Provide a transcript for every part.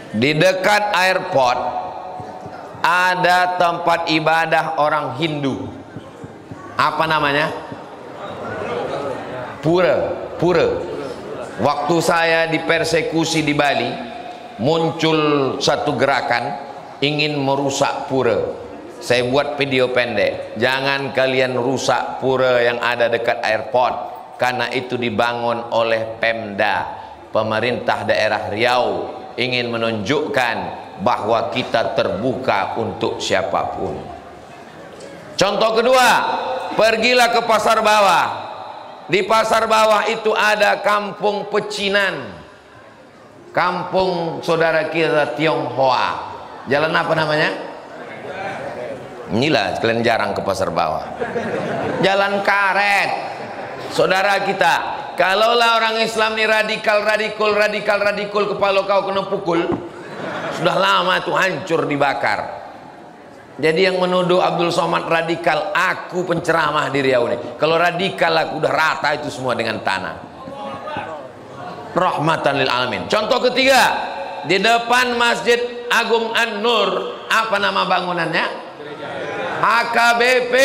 Di dekat airport ada tempat ibadah orang Hindu. Apa namanya? Pura. Waktu saya dipersekusi di Bali, muncul satu gerakan ingin merusak pura. Saya buat video pendek. Jangan kalian rusak pura yang ada dekat airport, karena itu dibangun oleh Pemda, pemerintah daerah Riau, ingin menunjukkan bahwa kita terbuka untuk siapapun. Contoh kedua, pergilah ke pasar bawah. Di pasar bawah itu ada kampung pecinan, kampung saudara kita Tionghoa. Jalan apa namanya? Inilah, kalian jarang ke pasar bawah. Jalan karet. Saudara kita, kalaulah orang Islam ini radikal, kepala kau kena pukul, sudah lama itu hancur dibakar. Jadi yang menuduh Abdul Somad radikal, aku penceramah di Riau ini. Kalau radikal aku udah rata itu semua dengan tanah. Rahmatan lil alamin. Contoh ketiga, di depan Masjid Agung An-Nur, apa nama bangunannya? HKBP,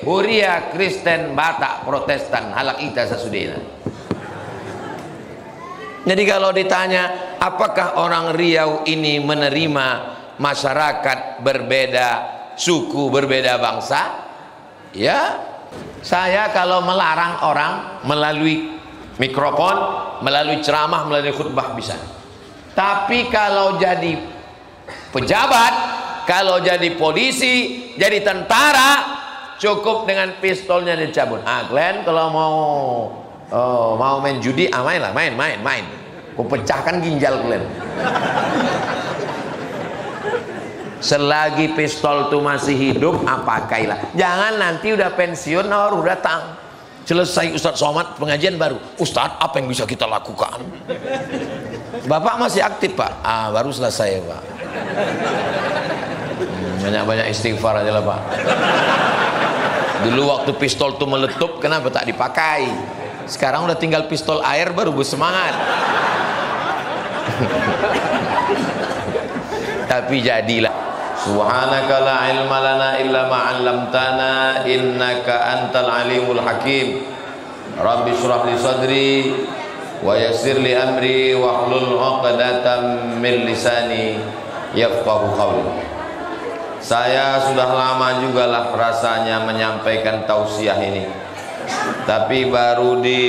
Huria Kristen Batak Protestan Halak Ita Sasudina. Jadi kalau ditanya apakah orang Riau ini menerima masyarakat berbeda suku, berbeda bangsa, ya, saya kalau melarang orang melalui mikrofon, melalui ceramah, melalui khutbah bisa. Tapi kalau jadi pejabat, kalau jadi polisi, jadi tentara, cukup dengan pistolnya dicabut. Glenn kalau mau main judi, mainlah, main. Ku pecahkan ginjal Glenn. Selagi pistol itu masih hidup, pakailah. Jangan nanti udah pensiun, baru datang. Selesai Ustadz Somad pengajian baru, Ustadz apa yang bisa kita lakukan? Bapak masih aktif Pak? Baru selesai Pak. Banyak-banyak istighfar aja lah Pak. Dulu waktu pistol itu meletup, kenapa tak dipakai? Sekarang udah tinggal pistol air, baru bersemangat. Tapi jadilah. Subhanaka la ilma lana illa ma 'allamtana innaka antal alimul hakim. Rabbi shrah li sadri wa yassir li amri wa hlul 'uqdatam min lisani yafqahu qawli. Saya sudah lama juga lah rasanya menyampaikan tausiah ini, tapi baru di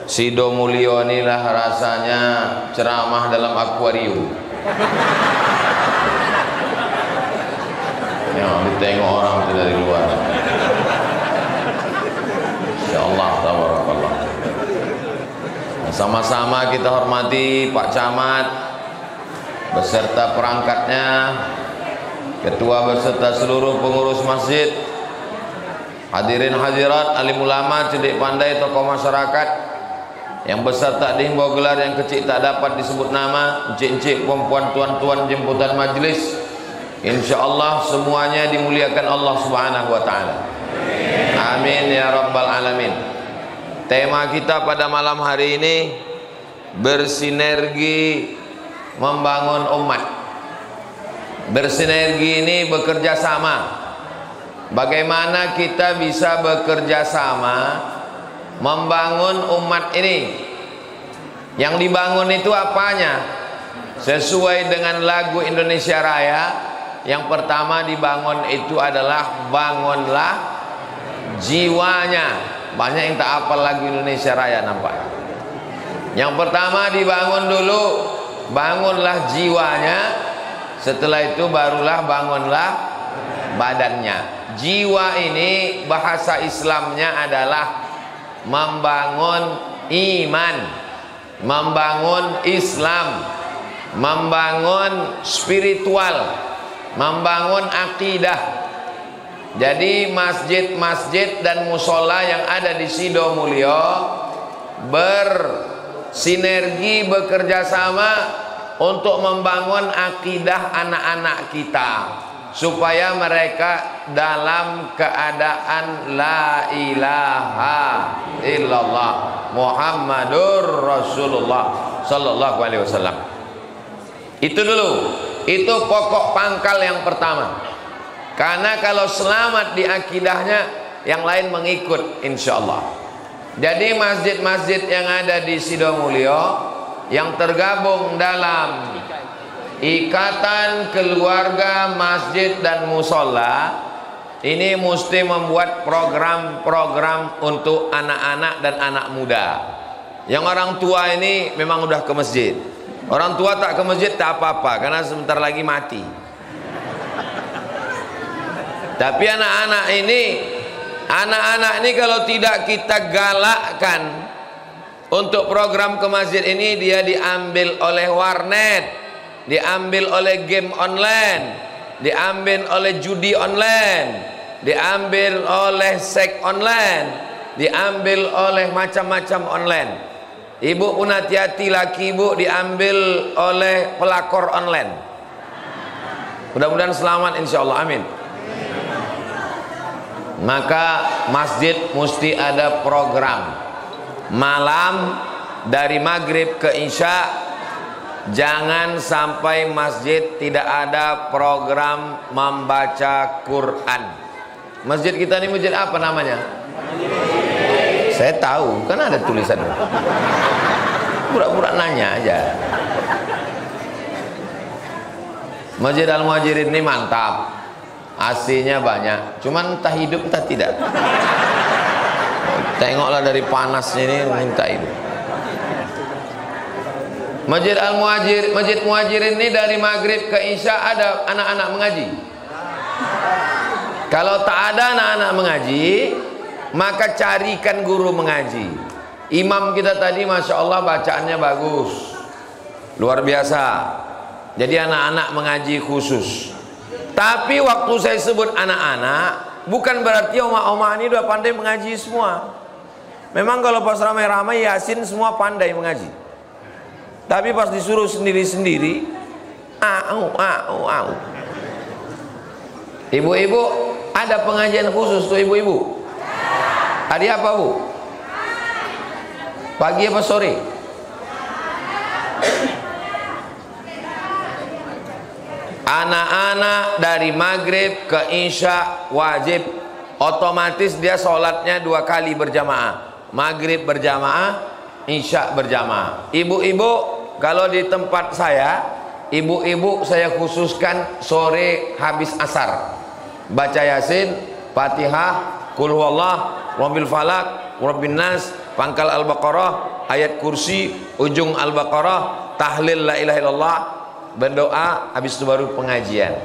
Sido Mulyo inilah rasanya ceramah dalam akuarium. Ya, ditengok orang itu dari luar. Insyaallah, tabarakallah. Sama-sama kita hormati Pak Camat beserta perangkatnya, ketua beserta seluruh pengurus masjid, hadirin hadirat, alim ulama, cerdik pandai, tokoh masyarakat, yang besar tak dihimbau gelar, yang kecil tak dapat disebut nama, encik-encik, perempuan, tuan-tuan, jemputan majlis. Insyaallah semuanya dimuliakan Allah Subhanahu wa taala. Amin ya rabbal alamin. Tema kita pada malam hari ini bersinergi membangun umat. Bersinergi ini bekerja sama. Bagaimana kita bisa bekerja sama membangun umat ini? Yang dibangun itu apanya? Sesuai dengan lagu Indonesia Raya, yang pertama dibangun itu adalah bangunlah jiwanya. Banyak yang tak hafal lagu Indonesia Raya nampak. Yang pertama dibangun dulu, bangunlah jiwanya. Setelah itu barulah bangunlah badannya. Jiwa ini bahasa Islamnya adalah membangun iman, membangun Islam, membangun spiritual, membangun akidah. Jadi masjid-masjid dan musola yang ada di Sido Mulyo bersinergi, bekerja sama untuk membangun akidah anak-anak kita, supaya mereka dalam keadaan la ilaha illallah Muhammadur Rasulullah sallallahu alaihi wasallam. Itu dulu, itu pokok pangkal yang pertama. Karena kalau selamat di akidahnya, yang lain mengikut insya Allah. Jadi masjid-masjid yang ada di Sidomulyo yang tergabung dalam Ikatan Keluarga Masjid dan Musola, ini mesti membuat program-program untuk anak-anak dan anak muda. Yang orang tua ini memang udah ke masjid. Orang tua tak ke masjid tak apa-apa, karena sebentar lagi mati. Tapi anak-anak ini kalau tidak kita galakkan untuk program ke masjid ini, dia diambil oleh warnet, diambil oleh game online, diambil oleh judi online, diambil oleh seks online, diambil oleh macam-macam online. Ibu pun hati-hati, laki ibu diambil oleh pelakor online. Mudah-mudahan selamat insya Allah, amin. Maka masjid mesti ada program malam dari maghrib ke isya. Jangan sampai masjid tidak ada program membaca Quran. Masjid kita ini masjid apa namanya? Saya tahu, kan ada tulisan. Pura-pura nanya aja. Masjid Al-Muhajirin ini mantap, AC-nya banyak, cuman entah hidup entah tidak. Tengoklah dari panasnya ini minta hidup. Masjid Al-Muhajir, Masjid Muhajirin ini dari maghrib ke isya ada anak-anak mengaji. Kalau tak ada anak-anak mengaji, maka carikan guru mengaji. Imam kita tadi masya Allah bacaannya bagus, luar biasa. Jadi anak-anak mengaji khusus. Tapi waktu saya sebut anak-anak, bukan berarti oma-oma ini udah pandai mengaji semua. Memang kalau pas ramai-ramai Yasin semua pandai mengaji. Tapi pas disuruh sendiri-sendiri, au. Ibu-ibu, ada pengajian khusus tuh ibu-ibu. Hari apa bu? Pagi apa sore? Anak-anak dari maghrib ke isya wajib, otomatis dia sholatnya 2 kali berjamaah, maghrib berjamaah, isya berjamaah. Ibu-ibu, kalau di tempat saya, ibu-ibu saya khususkan sore habis asar baca Yasin, Fatihah, Qul huwallah, Rabbil falak, Rabbin nas, pangkal Al-Baqarah, ayat kursi, ujung Al-Baqarah, tahlil la ilaha illallah, berdoa, habis itu baru pengajian.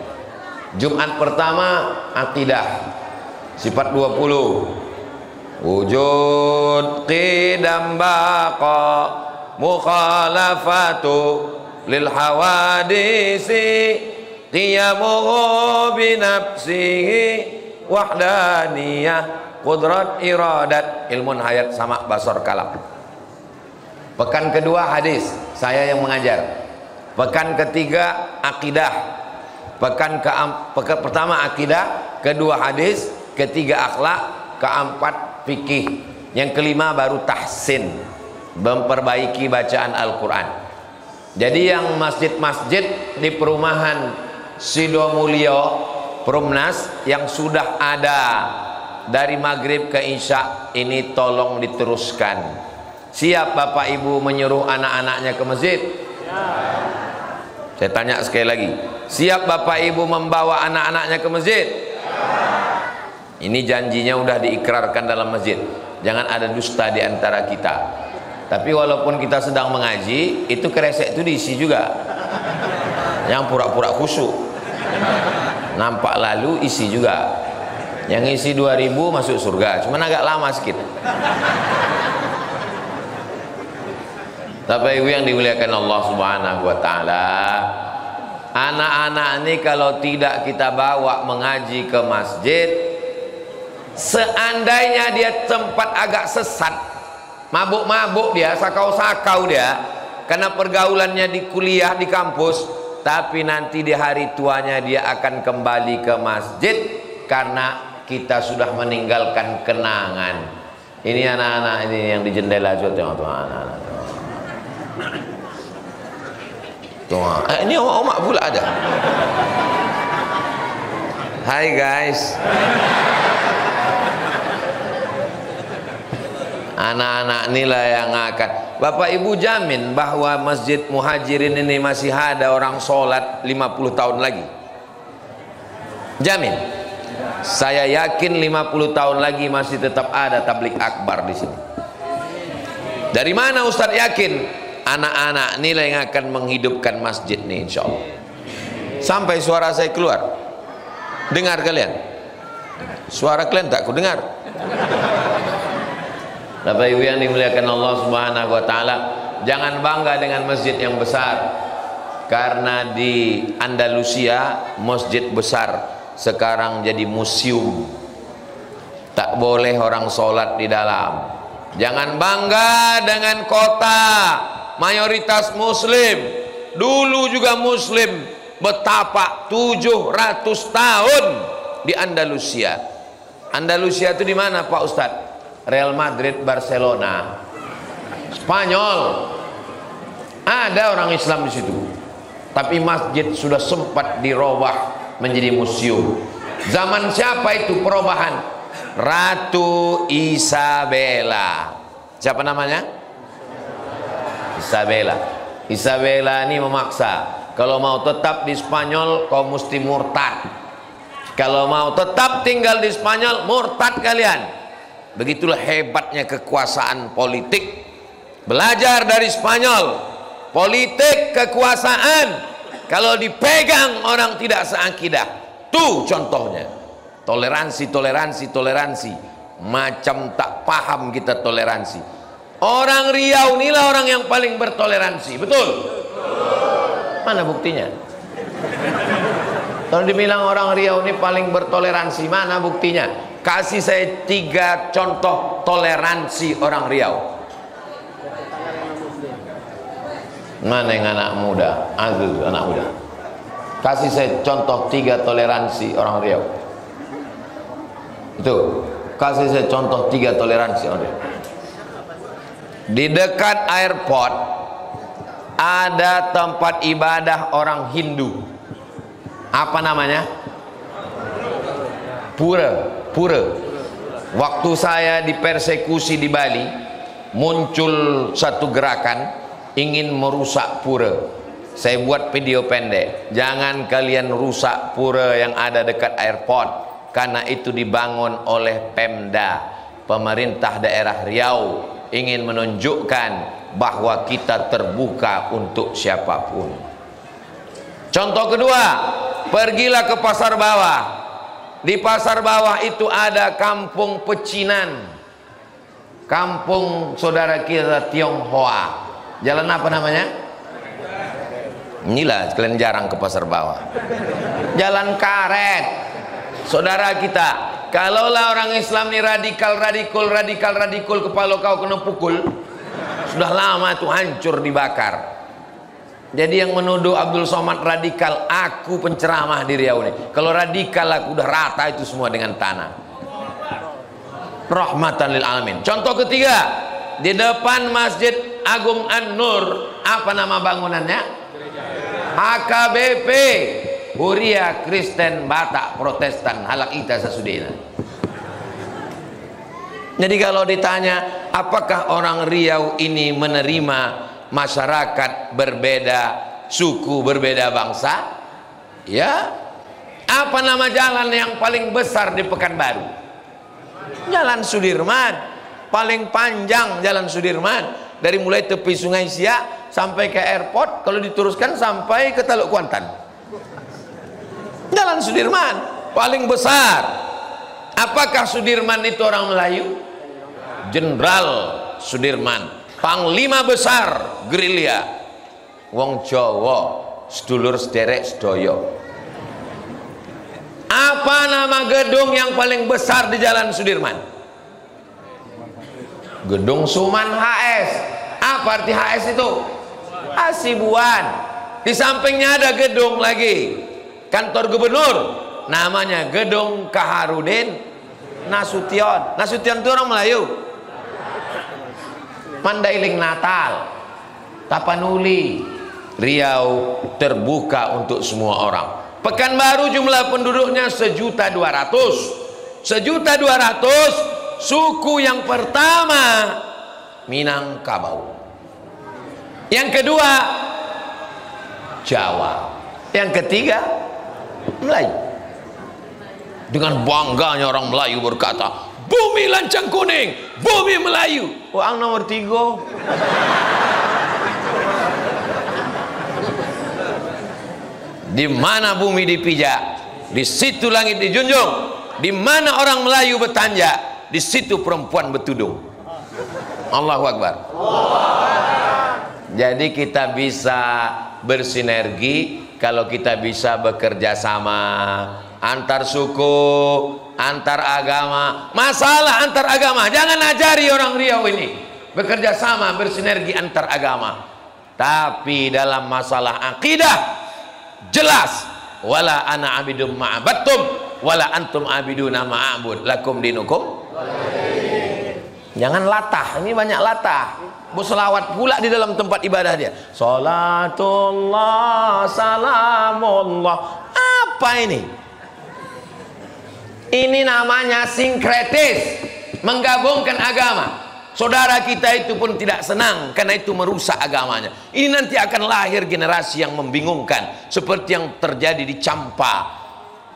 Jumat pertama akidah sifat 20, wujud qidam baqa mukhalafatu lil hawadisi qiyamuhu binafsihi wahdaniyah qudrat iradat ilmun hayat sama basar kalam. Pekan kedua hadis, saya yang mengajar. Pekan ketiga akidah. Pekan pertama akidah, kedua hadis, ketiga akhlak, keempat fikih, yang kelima baru tahsin, memperbaiki bacaan Al-Quran. Jadi yang masjid-masjid di perumahan Sidomulyo, Perumnas, yang sudah ada dari maghrib ke isya, ini tolong diteruskan. Siap Bapak Ibu menyuruh anak-anaknya ke masjid? Saya tanya sekali lagi, siap Bapak Ibu membawa anak-anaknya ke masjid? Ini janjinya udah diikrarkan dalam masjid. Jangan ada dusta di antara kita. Tapi walaupun kita sedang mengaji, itu kresek itu diisi juga. Yang pura-pura khusyuk, nampak lalu isi juga. Yang isi 2000 masuk surga, cuman agak lama sedikit. Bapak Ibu yang dimuliakan Allah Subhanahu wa taala, anak-anak ini kalau tidak kita bawa mengaji ke masjid, seandainya dia tempat agak sesat, mabuk-mabuk dia, sakau-sakau dia, karena pergaulannya di kuliah, di kampus, tapi nanti di hari tuanya dia akan kembali ke masjid karena kita sudah meninggalkan kenangan. Ini anak-anak ini yang di jendela, tengok tuh anak-anak. Tuh, ini omak pula ada. Hai guys. Anak-anak inilah yang akan. Bapak Ibu jamin bahwa Masjid Muhajirin ini masih ada orang sholat 50 tahun lagi? Jamin. Saya yakin 50 tahun lagi masih tetap ada tablik akbar di sini. Dari mana Ustadz yakin? Anak-anak inilah yang akan menghidupkan masjid ini, insya Allah. Sampai suara saya keluar, dengar kalian? Suara kalian tak ku dengar. Bapak Ibu yang dimuliakan Allah Subhanahu wa taala, jangan bangga dengan masjid yang besar. Karena di Andalusia masjid besar sekarang jadi museum. Tak boleh orang sholat di dalam. Jangan bangga dengan kota mayoritas muslim. Dulu juga muslim. Betapa 700 tahun di Andalusia. Andalusia itu di mana Pak Ustadz? Real Madrid, Barcelona, Spanyol. Ada orang Islam di situ. Tapi masjid sudah sempat dirubah menjadi museum. Zaman siapa itu perubahan? Ratu Isabella. Siapa namanya? Isabella. Isabella ini memaksa. Kalau mau tetap di Spanyol, kau mesti murtad. Kalau mau tetap tinggal di Spanyol, murtad kalian. Begitulah hebatnya kekuasaan politik. Belajar dari Spanyol. Politik kekuasaan kalau dipegang orang tidak seakidah. Tuh contohnya. Toleransi, toleransi, toleransi. Macam tak paham kita toleransi. Orang Riau inilah orang yang paling bertoleransi. Betul? Mana buktinya? Kalau dibilang orang Riau ini paling bertoleransi, mana buktinya? Kasih saya 3 contoh toleransi orang Riau. Mana yang anak muda? Aziz, anak muda. Kasih saya contoh 3 toleransi orang Riau. Itu. Kasih saya contoh 3 toleransi orang Riau. Di dekat airport ada tempat ibadah orang Hindu. Apa namanya? Pura. Pura. Waktu saya dipersekusi di Bali, muncul satu gerakan ingin merusak pura. Saya buat video pendek. Jangan kalian rusak pura yang ada dekat airport, karena itu dibangun oleh Pemda, pemerintah daerah Riau, ingin menunjukkan bahwa kita terbuka untuk siapapun. Contoh kedua, pergilah ke pasar bawah. Di pasar bawah itu ada kampung pecinan. Kampung saudara kita Tionghoa. Jalan apa namanya? Inilah kalian jarang ke pasar bawah. Jalan karet. Saudara kita, kalaulah orang Islam ini radikal kepala kau kena pukul, sudah lama itu hancur dibakar. Jadi yang menuduh Abdul Somad radikal, aku penceramah di Riau ini. Kalau radikal aku udah rata itu semua dengan tanah. Rahmatan lil alamin. Contoh ketiga, di depan Masjid Agung An-Nur, apa nama bangunannya? HKBP, Huria Kristen Batak Protestan Halak Ita Sasudina. Jadi kalau ditanya apakah orang Riau ini menerima masyarakat berbeda suku, berbeda bangsa? Ya. Apa nama jalan yang paling besar di Pekanbaru? Jalan Sudirman. Paling panjang Jalan Sudirman, dari mulai tepi Sungai Siak sampai ke airport, kalau diteruskan sampai ke Teluk Kuantan. Jalan Sudirman paling besar. Apakah Sudirman itu orang Melayu? Jenderal Sudirman, Panglima besar gerilya, wong Jawa, sedulur sederek sedoyo. Apa nama gedung yang paling besar di Jalan Sudirman? Gedung Suman HS. Apa arti HS itu? Hasibuan. Di sampingnya ada gedung lagi, kantor gubernur, namanya Gedung Kaharudin Nasution. Nasution itu orang Melayu. Mandailing Natal, Tapanuli, Riau terbuka untuk semua orang. Pekanbaru jumlah penduduknya 1.200.000. 1.200.000. Suku yang pertama Minangkabau, yang kedua Jawa, yang ketiga Melayu. Dengan bangganya orang Melayu berkata, bumi lancang kuning, bumi Melayu. Orang nomor 3. Di mana bumi dipijak, di situ langit dijunjung. Di mana orang Melayu bertanja, di situ perempuan bertudung. Allahu Akbar. Jadi kita bisa bersinergi kalau kita bisa bekerja sama antar suku, antar agama. Masalah antar agama, jangan ajari orang Riau ini bekerja sama, bersinergi antar agama. Tapi dalam masalah akidah jelas, wala ana abidum ma'abattum wala antum abiduna ma'abud lakum dinukum. Jangan latah, ini banyak latah. Berselawat pula di dalam tempat ibadah dia. Salatullah salamullah. Apa ini? Ini namanya sinkretis, menggabungkan agama. Saudara kita itu pun tidak senang karena itu merusak agamanya. Ini nanti akan lahir generasi yang membingungkan, seperti yang terjadi di Campa.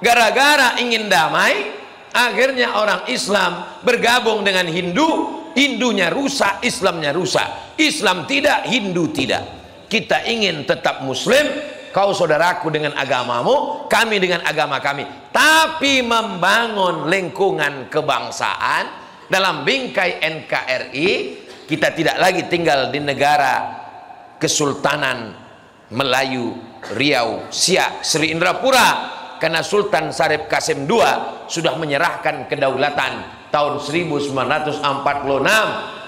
Gara-gara ingin damai, akhirnya orang Islam bergabung dengan Hindu. Hindunya rusak, Islamnya rusak. Islam tidak, Hindu tidak. Kita ingin tetap Muslim. Kau saudaraku dengan agamamu, kami dengan agama kami. Tapi membangun lingkungan kebangsaan dalam bingkai NKRI. Kita tidak lagi tinggal di negara Kesultanan Melayu Riau Siak Sri Indrapura, karena Sultan Syarif Qasim II sudah menyerahkan kedaulatan tahun 1946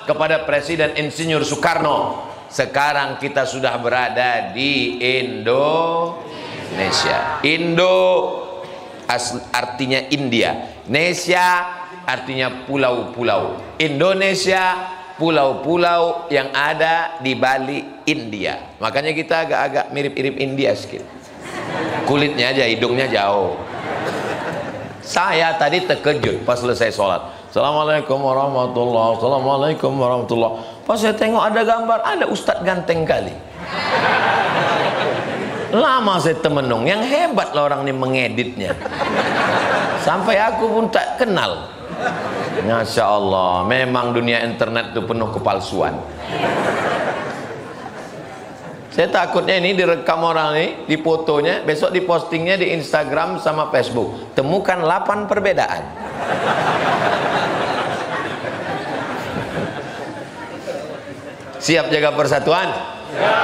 kepada Presiden Insinyur Soekarno. Sekarang kita sudah berada di Indonesia. Indo artinya India, Nesia artinya pulau-pulau. Indonesia pulau-pulau yang ada di Bali, India. Makanya kita agak-agak mirip-mirip India sedikit. Kulitnya aja, hidungnya jauh. Saya tadi terkejut pas selesai sholat. Assalamualaikum warahmatullahi wabarakatuh. Assalamualaikum warahmatullahi wabarakatuh. Pas saya tengok ada gambar, ada ustadz ganteng kali. Lama saya temenung, yang hebat lah orang ini mengeditnya. Sampai aku pun tak kenal. Masya Allah, memang dunia internet itu penuh kepalsuan. Saya takutnya ini direkam orang ini, difotonya, besok dipostingnya di Instagram sama Facebook. Temukan 8 perbedaan. Siap jaga persatuan? Ya.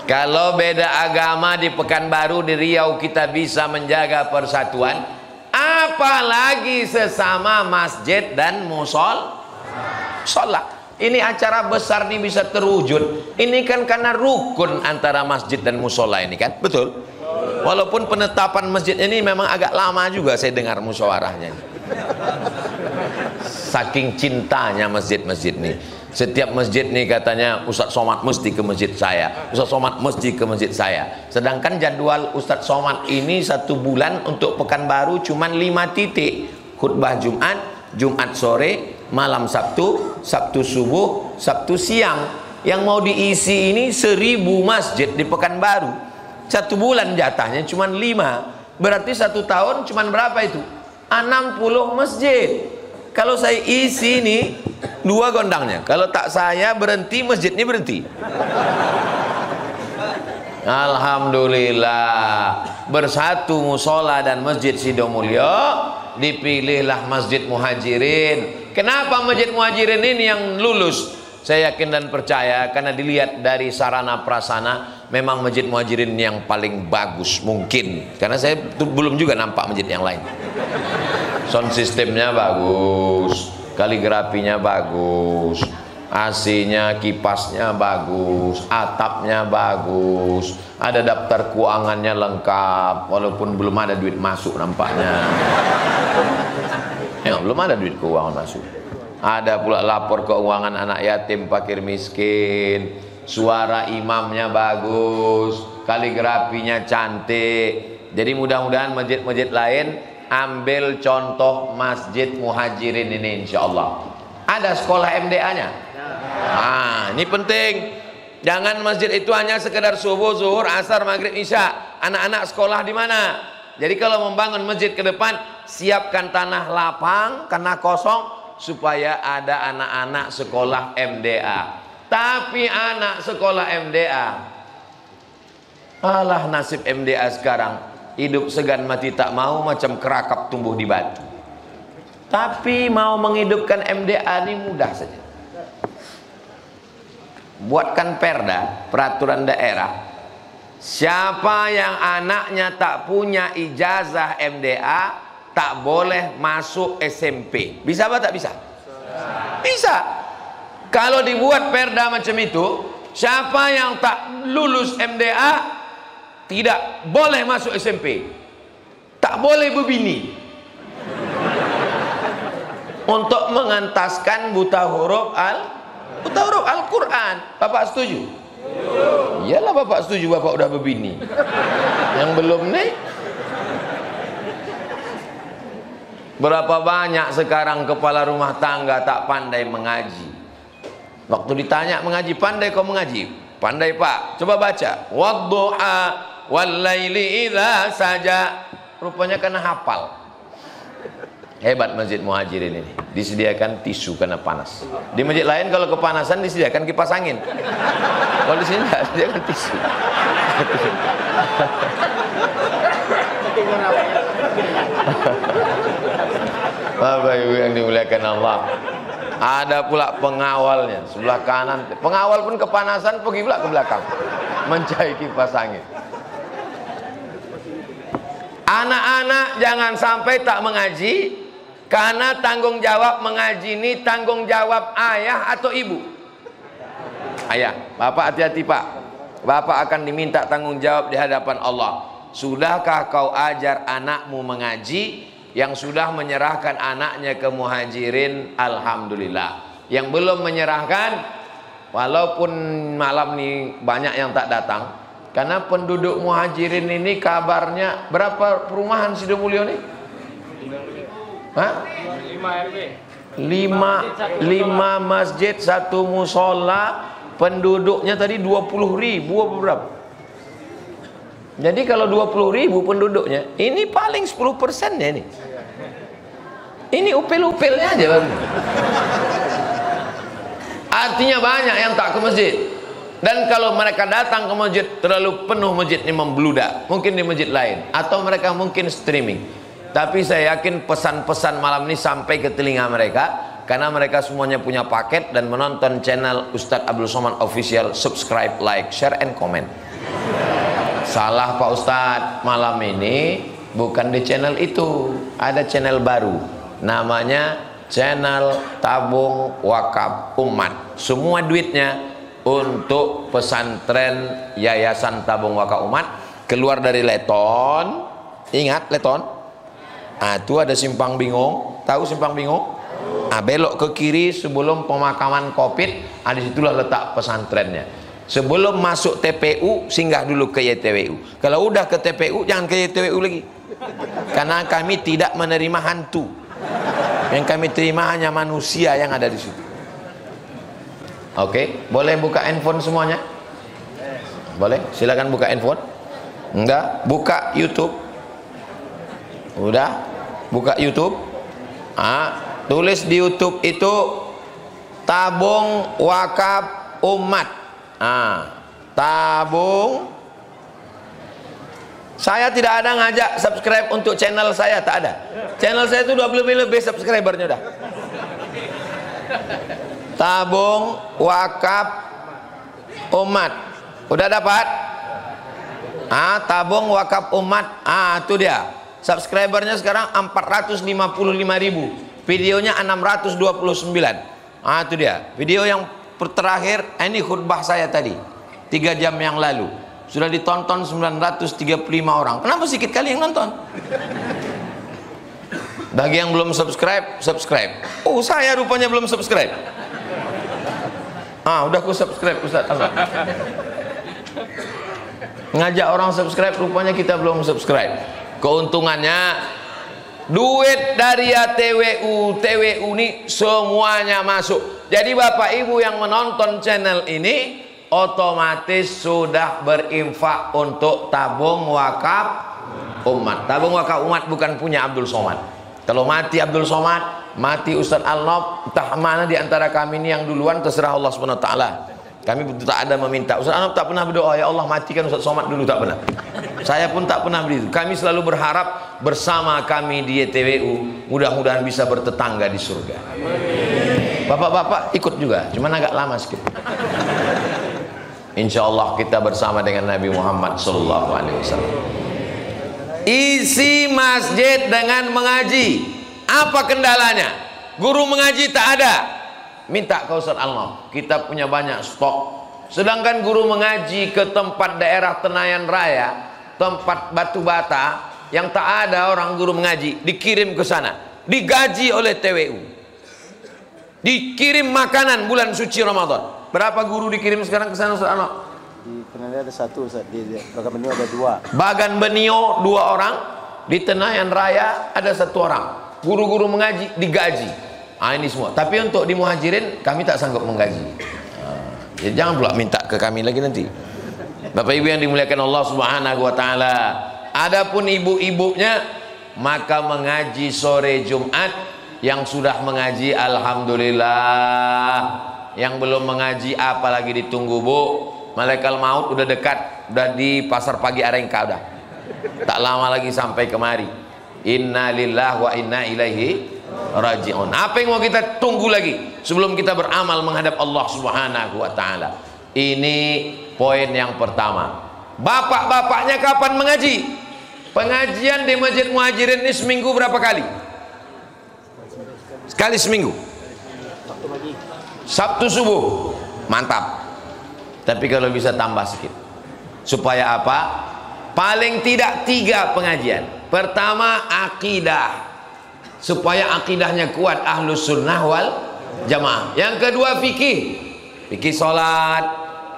Kalau beda agama di Pekanbaru, di Riau kita bisa menjaga persatuan, apalagi sesama masjid dan musola. Ini acara besar ini bisa terwujud. Ini kan karena rukun antara masjid dan musola ini kan, betul? Walaupun penetapan masjid ini memang agak lama juga saya dengar musyawarahnya. Saking cintanya masjid-masjid nih. Setiap masjid nih katanya Ustadz Somad mesti ke masjid saya, Ustadz Somad mesti ke masjid saya. Sedangkan jadwal Ustadz Somad ini 1 bulan untuk Pekanbaru cuman 5 titik. Khutbah Jumat, Jumat sore, malam Sabtu, Sabtu subuh, Sabtu siang. Yang mau diisi ini 1000 masjid di Pekanbaru. 1 bulan jatahnya cuman 5. Berarti 1 tahun cuman berapa itu? 60 masjid. Kalau saya isi ini 2 gondangnya. Kalau tak saya berhenti, masjid ini berhenti. Alhamdulillah, bersatu musola dan masjid Sidomulyo, dipilihlah Masjid Muhajirin. Kenapa Masjid Muhajirin ini yang lulus? Saya yakin dan percaya karena dilihat dari sarana prasana, memang Masjid Muhajirin yang paling bagus mungkin. Karena saya belum juga nampak masjid yang lain. Sound sistemnya bagus, kaligrafinya bagus, AC-nya, kipasnya bagus, atapnya bagus, ada daftar keuangannya lengkap, walaupun belum ada duit masuk nampaknya. Belum ada duit keuangan masuk. Ada pula lapor keuangan anak yatim, fakir miskin, suara imamnya bagus, kaligrafinya cantik. Jadi mudah-mudahan masjid-masjid lain ambil contoh Masjid Muhajirin ini, insya Allah. Ada sekolah MDA-nya. Nah, ini penting. Jangan masjid itu hanya sekedar subuh, zuhur, asar, maghrib, isya. Anak-anak sekolah di mana? Jadi kalau membangun masjid ke depan, siapkan tanah lapang, tanah kosong, supaya ada anak-anak sekolah MDA. Tapi anak sekolah MDA, alah nasib MDA sekarang, hidup segan mati tak mau, macam kerakap tumbuh di batu. Tapi mau menghidupkan MDA ini mudah saja. Buatkan perda, peraturan daerah. Siapa yang anaknya tak punya ijazah MDA tak boleh masuk SMP. Bisa apa tak bisa? Bisa. Kalau dibuat perda macam itu, siapa yang tak lulus MDA tidak boleh masuk SMP. Tak boleh berbini. Untuk mengentaskan buta huruf Al-Quran. Bapak setuju? Iyalah bapak setuju, bapak udah berbini. Yang belum nih, berapa banyak sekarang kepala rumah tangga tak pandai mengaji. Waktu ditanya mengaji, pandai kau mengaji? Pandai pak. Coba baca. Wadduha wallaili idza saja. Rupanya kena hafal. Hebat Masjid Muhajirin ini. Disediakan tisu karena panas. Di masjid lain kalau kepanasan disediakan kipas angin. Kalau di sini tidak disediakan tisu. Bapak Ibu yang dimuliakan Allah. Ada pula pengawalnya sebelah kanan. Pengawal pun kepanasan pergi pula ke belakang mencari kipas angin. Anak-anak jangan sampai tak mengaji. Karena tanggung jawab mengaji ini tanggung jawab ayah atau ibu. Ayah, bapak hati-hati pak. Bapak akan diminta tanggung jawab di hadapan Allah. Sudahkah kau ajar anakmu mengaji? Yang sudah menyerahkan anaknya ke Muhajirin, alhamdulillah. Yang belum menyerahkan, walaupun malam ini banyak yang tak datang, karena penduduk Muhajirin ini kabarnya berapa perumahan Sidomulyo nih? 5 RW. 5 masjid, 1 musola, penduduknya tadi 20.000 apa berapa? Jadi kalau 20.000 penduduknya, ini paling 10%-nya ini. Ini upil-upilnya aja Bang. Artinya banyak yang tak ke masjid. Dan kalau mereka datang ke masjid terlalu penuh, masjid ini membludak. Mungkin di masjid lain atau mereka mungkin streaming. Tapi saya yakin pesan-pesan malam ini sampai ke telinga mereka, karena mereka semuanya punya paket dan menonton channel Ustadz Abdul Somad Official. Subscribe, like, share, and comment. Salah Pak Ustadz, malam ini bukan di channel itu, ada channel baru, namanya channel Tabung Wakaf Umat. Semua duitnya untuk pesantren Yayasan Tabung Wakaf Umat, keluar dari Leton. Ingat Leton? Ah, itu ada Simpang Bingung, tahu Simpang Bingung? Ah, belok ke kiri sebelum pemakaman Covid, ah, disitulah letak pesantrennya. Sebelum masuk TPU, singgah dulu ke YTWU. Kalau udah ke TPU, jangan ke YTWU lagi. Karena kami tidak menerima hantu. Yang kami terima hanya manusia yang ada di situ. Oke, boleh buka handphone semuanya? Boleh, silakan buka handphone. Enggak, buka YouTube. Udah, buka YouTube. Ah, tulis di YouTube itu Tabung Wakaf Umat. Ah, tabung. Saya tidak ada ngajak subscribe untuk channel saya, tak ada. Channel saya itu 20 lebih subscribernya udah. Tabung Wakaf Umat. Udah dapat? Ah, Tabung Wakaf Umat. Ah, itu dia. Subscribernya sekarang 455.000. Videonya 629. Ah, itu dia. Video yang terakhir, ini khutbah saya tadi 3 jam yang lalu. Sudah ditonton 935 orang. Kenapa sedikit kali yang nonton? Bagi yang belum subscribe, subscribe. Oh, saya rupanya belum subscribe. Udah aku subscribe Ustaz. Ngajak orang subscribe, rupanya kita belum subscribe. Keuntungannya duit dari TWU ini semuanya masuk. Jadi Bapak Ibu yang menonton channel ini otomatis sudah berinfak untuk tabung wakaf umat. Tabung wakaf umat bukan punya Abdul Somad. Kalau mati Abdul Somad, mati Ustaz Al-Nob, entah mana di antara kami ini yang duluan, terserah Allah SWT. Kami tak ada meminta. Ustaz Al-Nob tak pernah berdoa, ya Allah matikan Ustaz Somad dulu, tak pernah. Saya pun tak pernah begitu. Kami selalu berharap bersama kami di YTWU mudah-mudahan bisa bertetangga di surga. Bapak-bapak ikut juga, cuman agak lama sedikit. Insya Allah kita bersama dengan Nabi Muhammad SAW. Isi masjid dengan mengaji. Apa kendalanya? Guru mengaji tak ada. Minta ke Ustaz Al-Nob, kita punya banyak stok. Sedangkan guru mengaji ke tempat daerah Tenayan Raya, tempat Batu Bata, yang tak ada orang guru mengaji, dikirim ke sana, digaji oleh TWU, dikirim makanan bulan suci Ramadan. Berapa guru dikirim sekarang ke sana Ustaz Al-Nob? Di Tenayan ada satu Ustaz, di Bagan Benio ada 2. Bagan Benio 2 orang, di Tenayan Raya ada 1 orang. Guru-guru mengaji digaji. Ini semua. Tapi untuk di Muhajirin kami tak sanggup menggaji. Ya, jangan pula minta ke kami lagi nanti. Bapak Ibu yang dimuliakan Allah Subhanahu wa taala. Adapun ibu-ibunya maka mengaji sore Jumat. Yang sudah mengaji alhamdulillah. Yang belum mengaji apalagi ditunggu, Bu. Malaikat maut udah dekat, udah di pasar pagi Arengka udah. Tak lama lagi sampai kemari. Inna lillahi wa inna ilaihi raji'un. Apa yang mau kita tunggu lagi sebelum kita beramal menghadap Allah Subhanahu wa taala? Ini poin yang pertama. Bapak-bapaknya kapan mengaji? Pengajian di Masjid Muhajirin ini seminggu berapa kali? Sekali seminggu. Sabtu subuh. Mantap. Tapi kalau bisa tambah sedikit. Supaya apa? Paling tidak 3 pengajian. Pertama akidah, supaya akidahnya kuat ahlus sunnah wal jamaah. Yang kedua fikih, fikih sholat,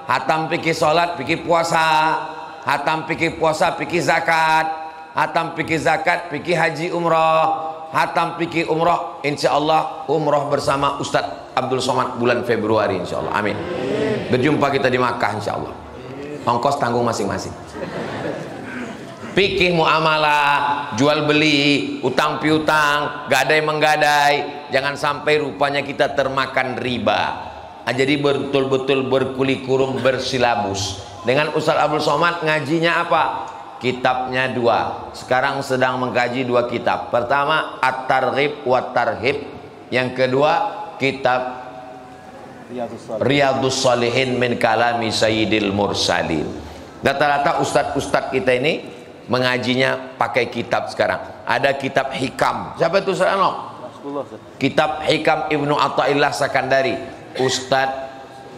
hatam fikih sholat, fikih puasa, hatam fikih puasa, fikih zakat, hatam fikih zakat, fikih haji umrah, hatam fikih umrah. Insya Allah umrah bersama Ustadz Abdul Somad bulan Februari insya Allah. Amin. Berjumpa kita di Makkah insya Allah. Ongkos tanggung masing-masing. Fikih muamalah, jual beli, utang piutang, gadai menggadai, jangan sampai rupanya kita termakan riba. Jadi betul-betul berkulikurung bersilabus. Dengan Ustaz Abdul Somad ngajinya apa? Kitabnya 2. Sekarang sedang mengkaji 2 kitab. Pertama At-Targhib wa Tarhib. Yang kedua kitab Riyadhus Shalihin min kalami Sayyidil Mursalin. Rata-rata ustadz-ustadz kita ini mengajinya pakai kitab sekarang. Ada kitab hikam. Siapa itu Ustaz Al-Nob? Kitab hikam Ibnu Athaillah Sakandari, Ustadz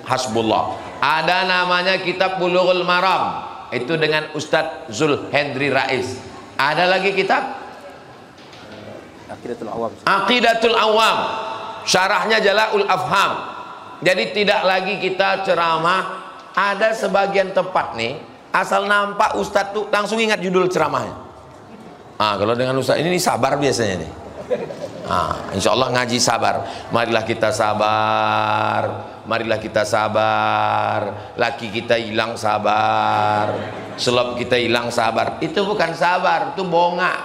Hasbullah. Ada namanya kitab Bulughul Maram, itu dengan Ustadz Zul Hendri Rais. Ada lagi kitab Aqidatul Awam. Aqidatul Awam, syarahnya Jala'ul Afham. Jadi tidak lagi kita ceramah. Ada sebagian tempat nih, asal nampak ustadz tuh langsung ingat judul ceramahnya. Kalau dengan ustadz ini sabar biasanya nih. Insya Allah ngaji sabar. Marilah kita sabar, marilah kita sabar. Laki kita hilang sabar, selop kita hilang sabar. Itu bukan sabar, itu bongak.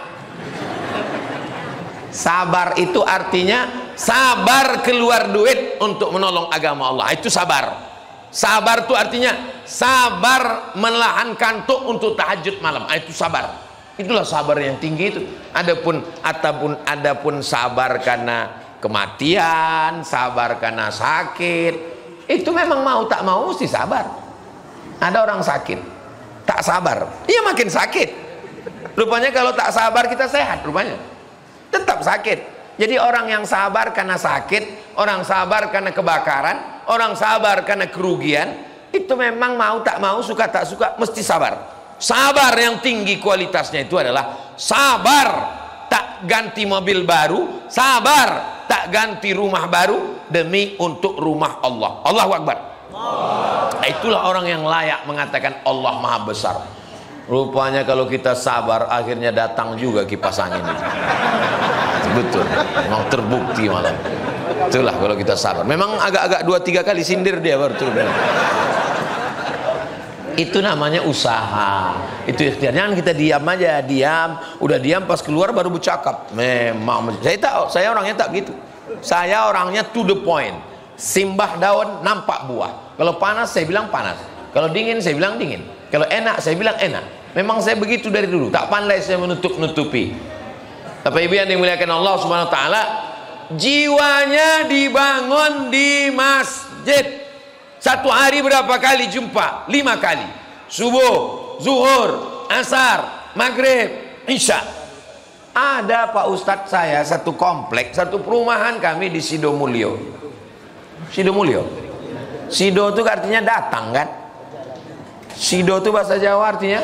Sabar itu artinya sabar keluar duit untuk menolong agama Allah. Itu sabar. Sabar itu artinya sabar menahan kantuk untuk tahajud malam. Itu sabar. Itulah sabar yang tinggi itu. Adapun sabar karena kematian, sabar karena sakit, itu memang mau tak mau mesti sabar. Ada orang sakit, tak sabar, ia makin sakit. Rupanya kalau tak sabar kita sehat, rupanya tetap sakit. Jadi orang yang sabar karena sakit, orang sabar karena kebakaran, orang sabar karena kerugian, itu memang mau tak mau, suka tak suka, mesti sabar. Sabar yang tinggi kualitasnya itu adalah sabar tak ganti mobil baru, sabar tak ganti rumah baru demi untuk rumah Allah. Allahu Akbar. Itulah orang yang layak mengatakan Allah Maha Besar. Rupanya kalau kita sabar, akhirnya datang juga kipas angin itu. Betul, memang terbukti malam. Itulah kalau kita sabar. Memang agak-agak 2-3 kali sindir dia baru turun. Itu namanya usaha. Itu ikhtiar. Jangan kita diam aja, udah diam pas keluar baru bercakap. Memang saya orangnya tak gitu. Saya orangnya to the point. Simbah daun nampak buah. Kalau panas saya bilang panas. Kalau dingin saya bilang dingin. Kalau enak saya bilang enak. Memang saya begitu dari dulu. Tak pandai saya menutup-nutupi. Tapi ibu yang dimuliakan Allah Subhanahu wa taala, jiwanya dibangun di masjid. Satu hari berapa kali jumpa? 5 kali. Subuh, zuhur, asar, maghrib, isya. Ada Pak Ustadz saya satu kompleks, satu perumahan kami di Sidomulyo. Sidomulyo. Sido itu artinya datang kan? Sido itu bahasa Jawa artinya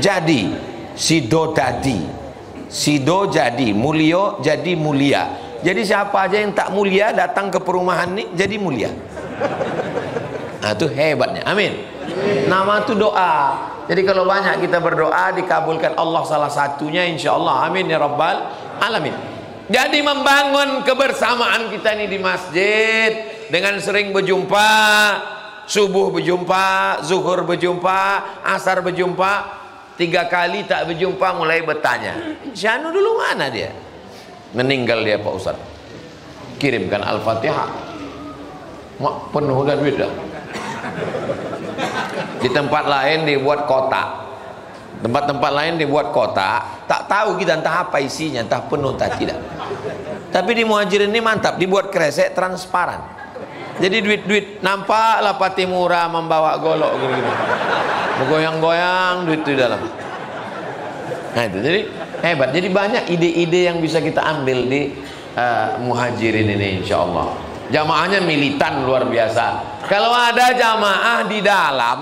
jadi. Sido dadi. Sido jadi, mulio jadi mulia. Jadi siapa aja yang tak mulia datang ke perumahan ini jadi mulia. Nah itu hebatnya. Amin. Nama itu doa. Jadi kalau banyak kita berdoa dikabulkan Allah salah satunya insya Allah. Amin ya rabbal alamin. Jadi membangun kebersamaan kita ini di masjid dengan sering berjumpa, subuh berjumpa, zuhur berjumpa, asar berjumpa. 3 kali tak berjumpa mulai bertanya, Syanu dulu mana dia? Meninggal dia Pak Ustaz. Kirimkan Al-Fatihah. Mak penuh dan duit dah. Di tempat lain dibuat kotak. Tempat-tempat lain dibuat kotak. Tak tahu kita entah apa isinya, entah penuh entah tidak. Tapi di Muhajirin ini mantap, dibuat kresek transparan. Jadi duit-duit nampaklah Pati Murah membawa golok gitu. Menggoyang-goyang duit di dalam. Nah itu jadi hebat. Jadi banyak ide-ide yang bisa kita ambil di Muhajirin ini insya Allah. Jamaahnya militan luar biasa. Kalau ada jamaah di dalam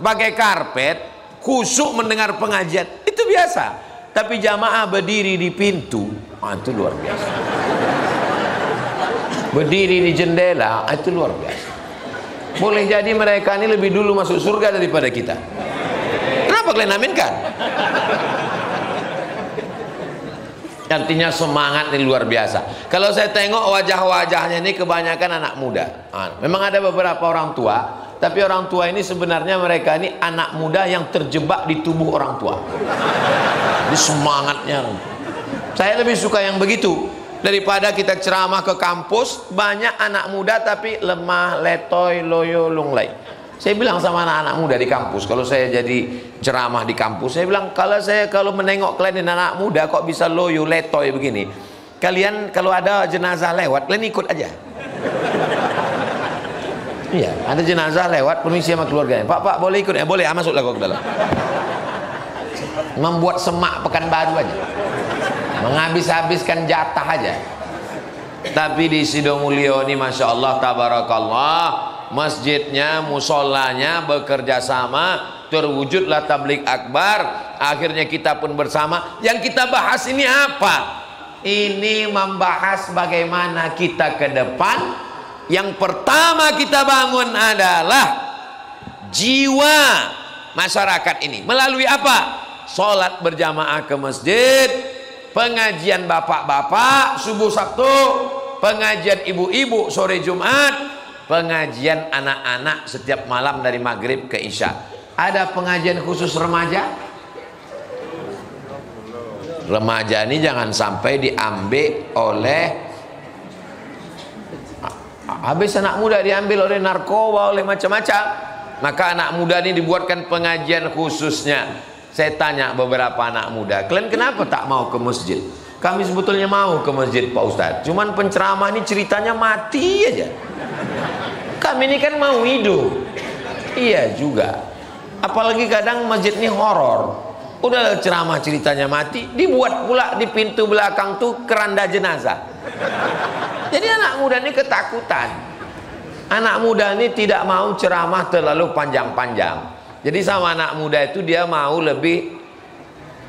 pakai karpet khusyuk mendengar pengajian itu biasa. Tapi jamaah berdiri di pintu itu luar biasa. Berdiri di jendela itu luar biasa. Boleh jadi mereka ini lebih dulu masuk surga daripada kita. Kenapa kalian aminkan? Artinya semangat ini luar biasa. Kalau saya tengok wajah-wajahnya ini kebanyakan anak muda. Memang ada beberapa orang tua, tapi orang tua ini sebenarnya mereka ini anak muda yang terjebak di tubuh orang tua. Ini semangatnya. Saya lebih suka yang begitu daripada kita ceramah ke kampus banyak anak muda tapi lemah, letoy, loyo, lunglai. Saya bilang sama anak-anak muda di kampus, kalau saya jadi ceramah di kampus, saya bilang kalau menengok kalian anak muda kok bisa loyo, letoy begini, kalian kalau ada jenazah lewat kalian ikut aja. Iya, ada jenazah lewat, permisi sama keluarganya, Pak boleh ikut ya? Boleh, masuklah kok ke dalam. Membuat semak Pekanbaru aja, menghabis-habiskan jatah aja. Tapi di Sidomulyo ini Masya Allah tabarakallah, masjidnya, musolanya bekerja sama, terwujudlah tabligh akbar. Akhirnya kita pun bersama. Yang kita bahas ini apa? Ini membahas bagaimana kita ke depan. Yang pertama kita bangun adalah jiwa masyarakat ini. Melalui apa? Sholat berjamaah ke masjid, pengajian bapak-bapak subuh Sabtu, pengajian ibu-ibu sore Jumat, pengajian anak-anak setiap malam dari maghrib ke isya. Ada pengajian khusus remaja? Remaja ini jangan sampai diambil oleh habis anak muda diambil oleh narkoba, oleh macam-macam. Maka anak muda ini dibuatkan pengajian khususnya. Saya tanya beberapa anak muda, kalian kenapa tak mau ke masjid? Kami sebetulnya mau ke masjid Pak Ustadz, cuman penceramah ini ceritanya mati aja. Kami ini kan mau hidup. Iya juga. Apalagi kadang masjid ini horor. Udah ceramah ceritanya mati, dibuat pula di pintu belakang tuh keranda jenazah. Jadi anak muda ini ketakutan. Anak muda ini tidak mau ceramah terlalu panjang-panjang. Jadi sama anak muda itu dia mau lebih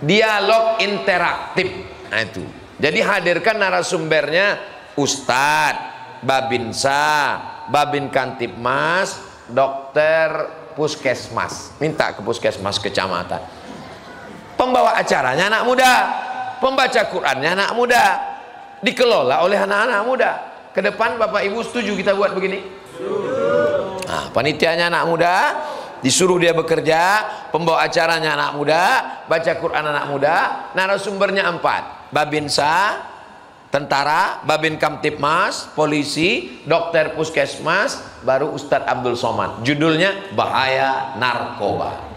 dialog interaktif. Nah itu. Jadi hadirkan narasumbernya Ustadz, Babinsa, Babin Kantipmas, dokter puskesmas, minta ke puskesmas kecamatan. Pembawa acaranya anak muda, pembaca Qurannya anak muda, dikelola oleh anak-anak muda. Ke depan Bapak Ibu setuju kita buat begini? Nah, panitianya anak muda, disuruh dia bekerja, pembawa acaranya anak muda, baca Quran anak muda, narasumbernya 4, Babinsa, tentara, Babin Kamtipmas, polisi, dokter puskesmas, baru Ustadz Abdul Somad. Judulnya Bahaya Narkoba.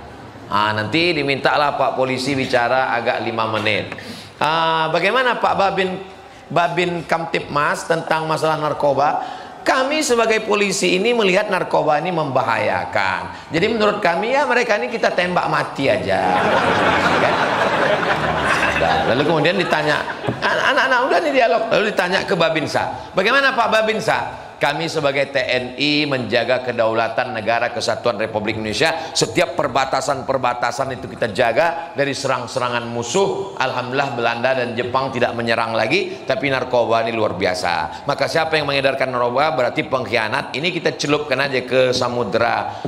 Nanti dimintalah Pak polisi bicara agak 5 menit. Bagaimana Pak Babin Kamtipmas tentang masalah narkoba? Kami sebagai polisi ini melihat narkoba ini membahayakan. Jadi menurut kami ya mereka ini kita tembak mati aja. Lalu kemudian ditanya, anak-anak udah nih dialog. Lalu ditanya ke Babinsa, bagaimana Pak Babinsa? Kami sebagai TNI menjaga kedaulatan negara kesatuan Republik Indonesia. Setiap perbatasan-perbatasan itu kita jaga dari serang-serangan musuh. Alhamdulillah Belanda dan Jepang tidak menyerang lagi. Tapi narkoba ini luar biasa. Maka siapa yang mengedarkan narkoba berarti pengkhianat. Ini kita celupkan aja ke samudera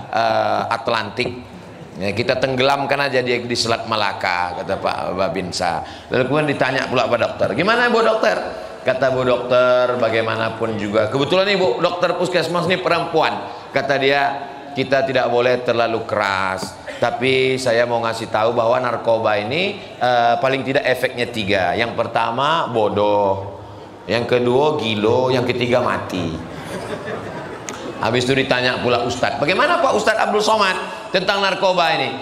Atlantik. Ya, kita tenggelamkan aja dia di Selat Malaka, kata Pak Babinsa. Lalu kemudian ditanya pula Pak Dokter, gimana Bu Dokter? Kata Bu Dokter, bagaimanapun juga, kebetulan Ibu Dokter puskesmas ini perempuan. Kata dia, kita tidak boleh terlalu keras. Tapi saya mau ngasih tahu bahwa narkoba ini paling tidak efeknya 3. Yang pertama bodoh, yang kedua gilo, yang ketiga mati. Habis itu ditanya pula Ustadz, bagaimana Pak Ustadz Abdul Somad tentang narkoba ini?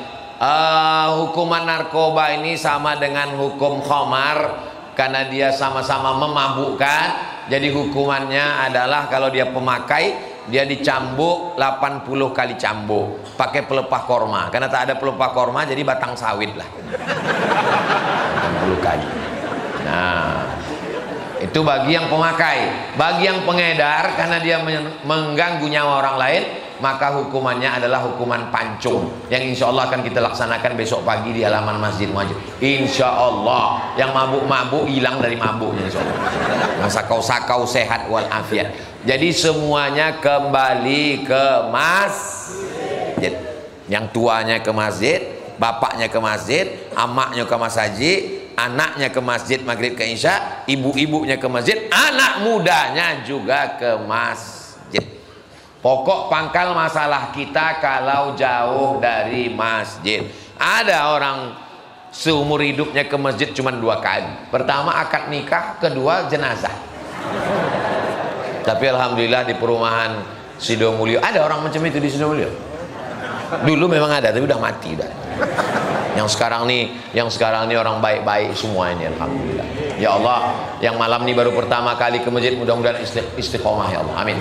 Hukuman narkoba ini sama dengan hukum khamar, karena dia sama-sama memabukkan. Jadi hukumannya adalah kalau dia pemakai, dia dicambuk 80 kali cambuk pakai pelepah korma. Karena tak ada pelepah korma, jadi batang sawit lah. 80 kali. Nah, itu bagi yang pemakai. Bagi yang pengedar, karena dia mengganggu nyawa orang lain, maka hukumannya adalah hukuman pancung, yang insya Allah akan kita laksanakan besok pagi di halaman Masjid Muhajir. Insya Allah yang mabuk-mabuk hilang dari mabuknya, insya Allah. Yang sakau-sakau sehat walafiat. Jadi semuanya kembali ke masjid. Yang tuanya ke masjid, bapaknya ke masjid, amaknya ke masjid, anaknya ke masjid maghrib ke isya, ibu-ibunya ke masjid, anak mudanya juga ke masjid. Pokok pangkal masalah kita kalau jauh dari masjid. Ada orang seumur hidupnya ke masjid cuma 2 kali. Pertama akad nikah, kedua jenazah. Tapi alhamdulillah di perumahan Sidomulyo ada orang macam itu di Sidomulyo. Dulu memang ada, tapi udah mati dah. Yang sekarang nih orang baik-baik semua ini, alhamdulillah. Ya Allah, yang malam ini baru pertama kali ke masjid, mudah-mudahan istiqomah ya Allah. Amin.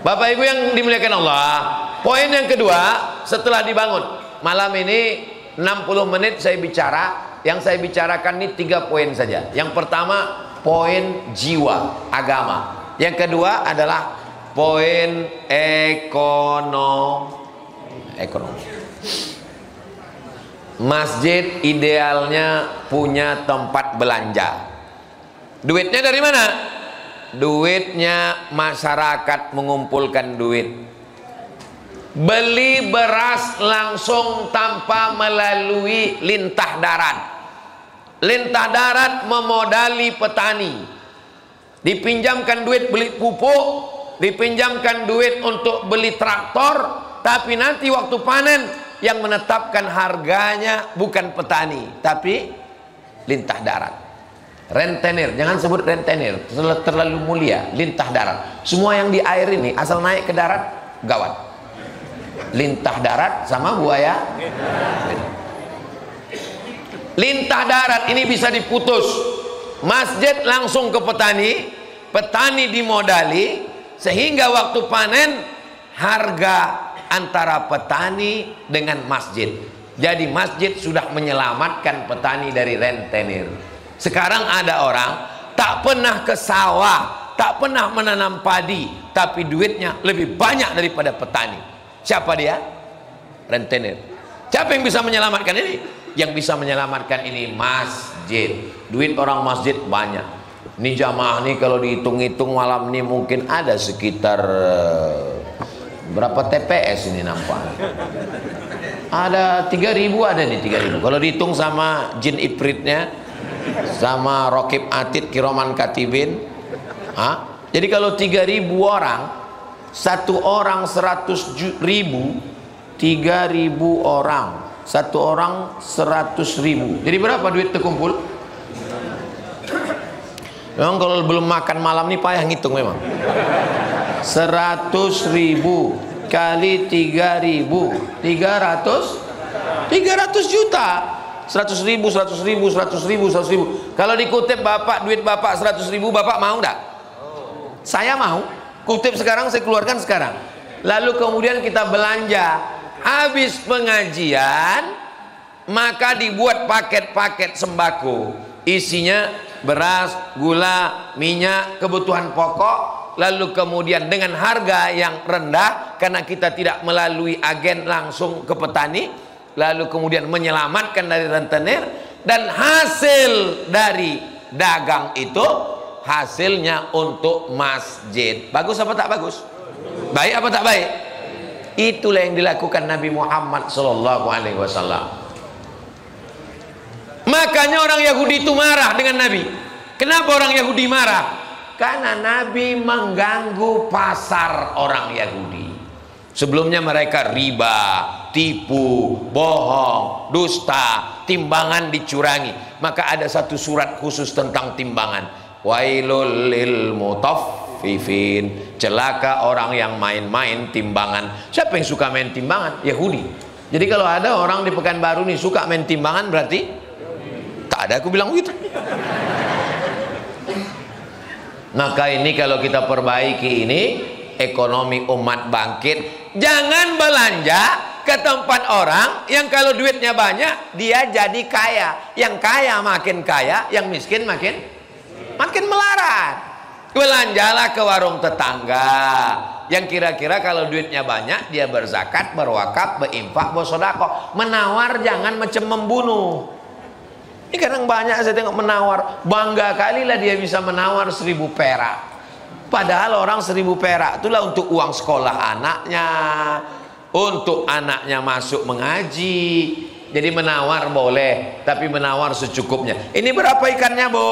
Bapak Ibu yang dimuliakan Allah, poin yang kedua setelah dibangun malam ini 60 menit saya bicara. Yang saya bicarakan ini 3 poin saja. Yang pertama poin jiwa agama. Yang kedua adalah poin ekonomi. Masjid idealnya punya tempat belanja. Duitnya dari mana? Duitnya masyarakat mengumpulkan duit. Beli beras langsung tanpa melalui lintah darat. Lintah darat memodali petani. Dipinjamkan duit beli pupuk, dipinjamkan duit untuk beli traktor, tapi nanti waktu panen yang menetapkan harganya bukan petani, tapi lintah darat. Rentenir, jangan sebut rentenir, terlalu mulia. Lintah darat, semua yang di air ini asal naik ke darat gawat. Lintah darat sama buaya. Lintah darat ini bisa diputus. Masjid langsung ke petani, petani dimodali, sehingga waktu panen harga antara petani dengan masjid. Jadi masjid sudah menyelamatkan petani dari rentenir. Sekarang ada orang tak pernah ke sawah, tak pernah menanam padi, tapi duitnya lebih banyak daripada petani. Siapa dia? Rentenir. Siapa yang bisa menyelamatkan ini? Yang bisa menyelamatkan ini masjid. Duit orang masjid banyak. Ini jamaah nih kalau dihitung-hitung malam ini mungkin ada sekitar berapa TPS ini nampak? Ada 3.000, ada nih 3.000. Kalau dihitung sama jin ifritnya, sama Rokib Atid Kiroman Katibin, jadi kalau 3.000 orang, satu orang 100.000, 3.000 orang, satu orang 100.000. Jadi berapa duit terkumpul? Memang kalau belum makan malam nih payah ngitung memang. 100.000 kali 3.000, 300 juta. 100.000, 100.000, 100.000, 100.000. Kalau dikutip bapak, duit bapak 100.000, bapak mau enggak? Saya mau. Kutip sekarang, saya keluarkan sekarang. Lalu kemudian kita belanja. Habis pengajian, maka dibuat paket-paket sembako. Isinya beras, gula, minyak, kebutuhan pokok. Lalu kemudian dengan harga yang rendah, karena kita tidak melalui agen langsung ke petani, lalu kemudian menyelamatkan dari rentenir, dan hasil dari dagang itu hasilnya untuk masjid. Bagus apa tak bagus? Baik apa tak baik? Itulah yang dilakukan Nabi Muhammad SAW. Makanya orang Yahudi itu marah dengan Nabi. Kenapa orang Yahudi marah? Karena Nabi mengganggu pasar orang Yahudi. Sebelumnya mereka riba, tipu, bohong, dusta, timbangan dicurangi. Maka ada satu surat khusus tentang timbangan. Wailul lil mutaffifin. Celaka orang yang main-main timbangan. Siapa yang suka main timbangan? Yahudi. Jadi kalau ada orang di Pekanbaru nih suka main timbangan, berarti tak ada, aku bilang begitu. Maka ini kalau kita perbaiki ini, ekonomi umat bangkit. Jangan belanja ke tempat orang yang kalau duitnya banyak dia jadi kaya. Yang kaya makin kaya, yang miskin makin melarat. Belanjalah ke warung tetangga yang kira-kira kalau duitnya banyak dia berzakat, berwakaf, berinfak, bersedekah. Menawar jangan macam membunuh. Ini kadang banyak saya tengok menawar, bangga kali lah dia bisa menawar 1.000 perak. Padahal orang 1.000 perak itulah untuk uang sekolah anaknya, untuk anaknya masuk mengaji. Jadi menawar boleh, tapi menawar secukupnya. Ini berapa ikannya, Bu?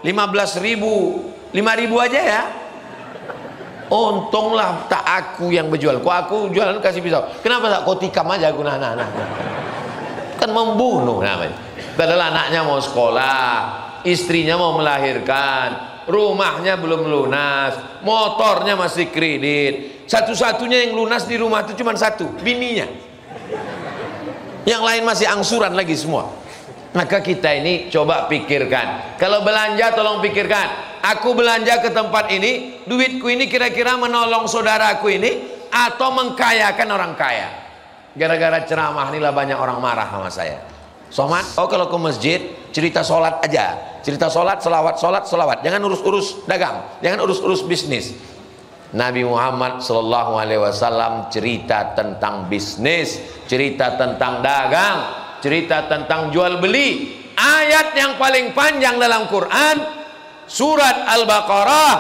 15.000, 5.000 aja ya. Untunglah tak aku yang berjual. Kok aku jualan kasih pisau. Kenapa tak kau tikam aja aku nah. Kan membunuh namanya. Padahal anaknya mau sekolah, istrinya mau melahirkan, rumahnya belum lunas, motornya masih kredit. Satu-satunya yang lunas di rumah itu cuma satu, bininya. Yang lain masih angsuran lagi semua. Maka kita ini coba pikirkan. Kalau belanja tolong pikirkan. Aku belanja ke tempat ini, duitku ini kira-kira menolong saudaraku ini atau mengkayakan orang kaya. Gara-gara ceramah inilah banyak orang marah sama saya. Somat, kalau ke masjid cerita sholat aja, cerita sholat, selawat, jangan urus-urus dagang, jangan urus-urus bisnis. Nabi Muhammad SAW cerita tentang bisnis, cerita tentang dagang, cerita tentang jual beli. Ayat yang paling panjang dalam Quran, surat Al-Baqarah,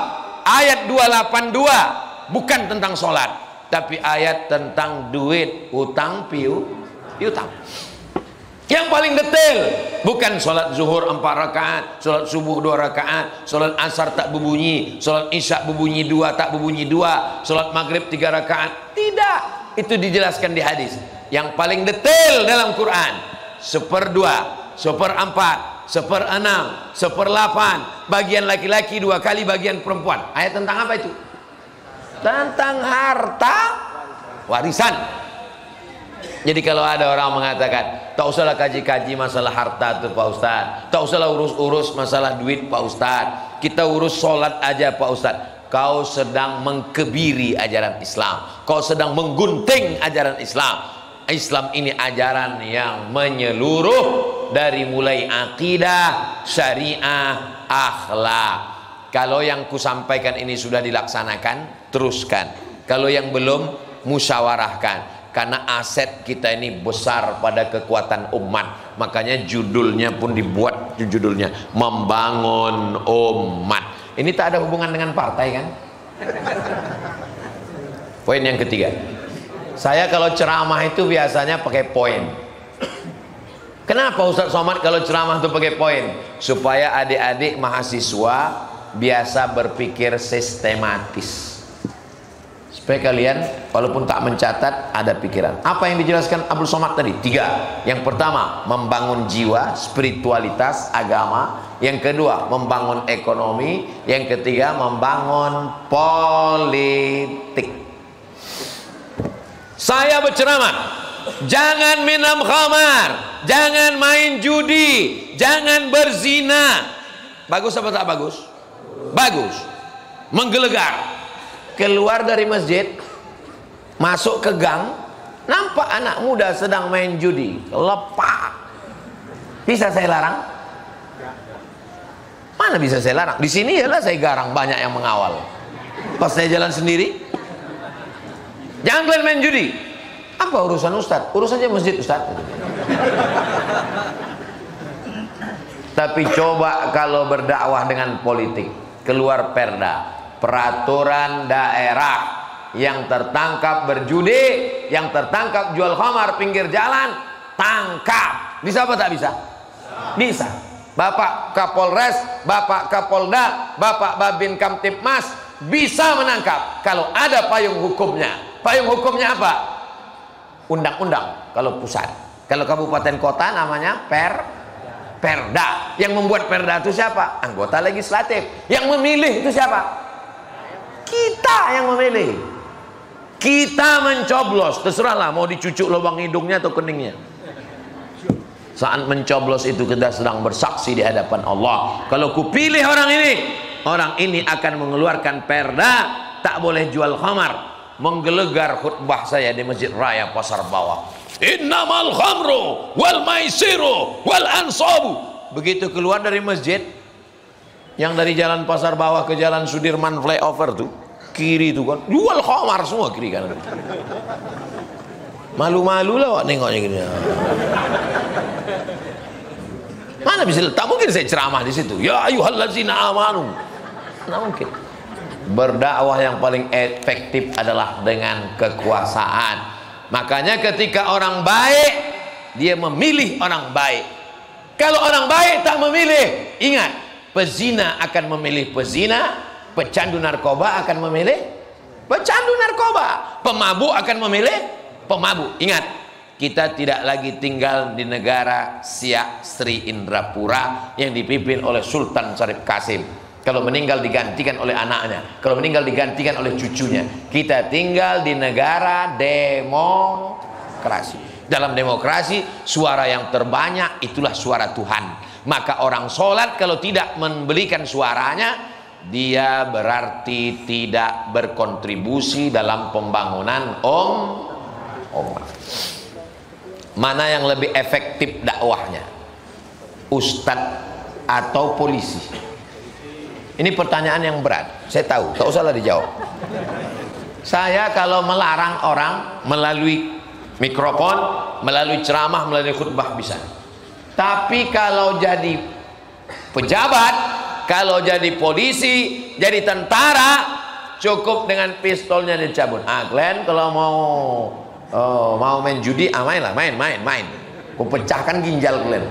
ayat 282, bukan tentang sholat, tapi ayat tentang duit, utang, piutang. Yang paling detail, bukan sholat zuhur 4 rakaat, sholat subuh 2 rakaat, sholat asar tak berbunyi, sholat isya berbunyi 2 tak berbunyi 2, sholat maghrib 3 rakaat. Tidak, itu dijelaskan di hadis. Yang paling detail dalam Quran, 1/2, 1/4, 1/6, 1/8, bagian laki-laki 2 kali bagian perempuan. Ayat tentang apa itu? Tentang harta warisan. Jadi kalau ada orang mengatakan tak usahlah kaji-kaji masalah harta tuh Pak Ustaz, tak usahlah urus-urus masalah duit Pak Ustaz, kita urus sholat aja Pak Ustaz. Kau sedang mengkebiri ajaran Islam, kau sedang menggunting ajaran Islam. Islam ini ajaran yang menyeluruh dari mulai akidah, syariah, akhlak. Kalau yang kusampaikan ini sudah dilaksanakan, teruskan. Kalau yang belum, musyawarahkan. Karena aset kita ini besar pada kekuatan umat. Makanya judulnya pun dibuat judulnya, membangun umat. Ini tak ada hubungan dengan partai kan? Poin yang ketiga, saya kalau ceramah itu biasanya pakai poin. Kenapa Ustaz Somad kalau ceramah itu pakai poin? Supaya adik-adik mahasiswa biasa berpikir sistematis, supaya kalian walaupun tak mencatat ada pikiran. Apa yang dijelaskan Abdul Somad tadi? 3. Yang pertama, membangun jiwa, spiritualitas, agama. Yang kedua, membangun ekonomi. Yang ketiga, membangun politik. Saya berceramah, jangan minum khamar, jangan main judi, jangan berzina. Bagus apa tak bagus? Bagus. Menggelegar. Keluar dari masjid, masuk ke gang, nampak anak muda sedang main judi, lepak. Bisa saya larang? Mana bisa saya larang? Di sini yalah saya garang, banyak yang mengawal. Pas saya jalan sendiri, jangan kalian main judi. Apa urusan Ustaz? Urusannya masjid Ustaz. Tapi coba kalau berdakwah dengan politik, keluar perda, peraturan daerah, yang tertangkap berjudi, yang tertangkap jual khamar pinggir jalan, tangkap. Bisa apa tak bisa? Bisa. Bapak Kapolres, Bapak Kapolda, Bapak Babin Kamtipmas bisa menangkap kalau ada payung hukumnya. Payung hukumnya apa? Undang-undang kalau pusat. Kalau kabupaten kota namanya perda. Yang membuat perda itu siapa? Anggota legislatif. Yang memilih itu siapa? Kita yang memilih. Kita mencoblos, terserahlah mau dicucuk lubang hidungnya atau keningnya. Saat mencoblos itu kita sedang bersaksi di hadapan Allah. Kalau kupilih orang ini akan mengeluarkan perda, tak boleh jual khamar. Menggelegar khutbah saya di Masjid Raya Pasar Bawah. Innamal khamru wal maisiru wal ansabu. Begitu keluar dari masjid, yang dari jalan Pasar Bawah ke jalan Sudirman flyover tuh, kiri tuh kan, jual khamar semua kiri kanan. Malu-malu lah nengoknya gini. Mana bisa? Tak mungkin saya ceramah di situ. Ya ayyuhallazina amanu. Tidak mungkin. Berdakwah yang paling efektif adalah dengan kekuasaan. Makanya ketika orang baik, dia memilih orang baik. Kalau orang baik tak memilih, ingat, pezina akan memilih pezina, pecandu narkoba akan memilih pecandu narkoba, pemabuk akan memilih pemabuk. Ingat, kita tidak lagi tinggal di negara Siak Sri Indrapura yang dipimpin oleh Sultan Syarif Kasim. Kalau meninggal digantikan oleh anaknya, kalau meninggal digantikan oleh cucunya. Kita tinggal di negara demokrasi. Dalam demokrasi, suara yang terbanyak itulah suara Tuhan. Maka orang sholat kalau tidak memberikan suaranya, dia berarti tidak berkontribusi dalam pembangunan umat. Mana yang lebih efektif dakwahnya? Ustadz atau polisi? Ini pertanyaan yang berat, saya tahu, tak usahlah dijawab. Saya kalau melarang orang melalui mikrofon, melalui ceramah, melalui khutbah bisa. Tapi kalau jadi pejabat, kalau jadi polisi, jadi tentara, cukup dengan pistolnya dicabut. Glenn kalau mau main judi, mainlah, main. Ku pecahkan ginjal Glenn.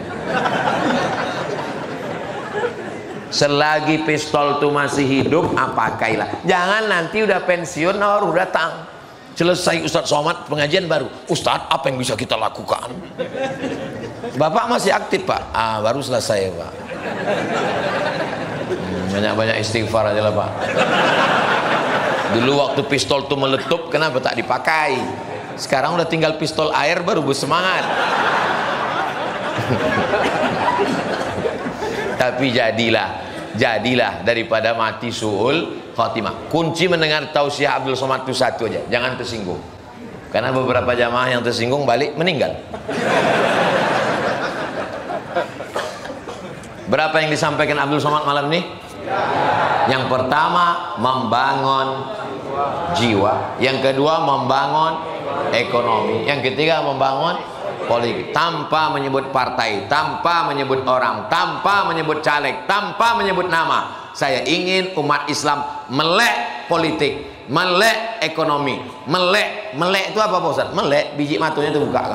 Selagi pistol itu masih hidup, pakailah. Jangan nanti udah pensiun, baru datang. Selesai Ustadz Somad pengajian baru, Ustadz apa yang bisa kita lakukan? Bapak masih aktif Pak? Baru selesai Pak. Banyak-banyak istighfar aja lah Pak. Dulu waktu pistol itu meletup, kenapa tak dipakai? Sekarang udah tinggal pistol air baru bersemangat. Tapi jadilah daripada mati su'ul khatimah. Kunci mendengar tausiah Abdul Somad itu satu aja, jangan tersinggung. Karena beberapa jamaah yang tersinggung balik meninggal. Berapa yang disampaikan Abdul Somad malam ini? Yang pertama membangun jiwa, yang kedua membangun ekonomi, yang ketiga membangun politik, tanpa menyebut partai, tanpa menyebut orang, tanpa menyebut caleg, tanpa menyebut nama. Saya ingin umat Islam melek politik, melek ekonomi, melek itu apa Pak Ustaz? Melek biji matunya itu buka.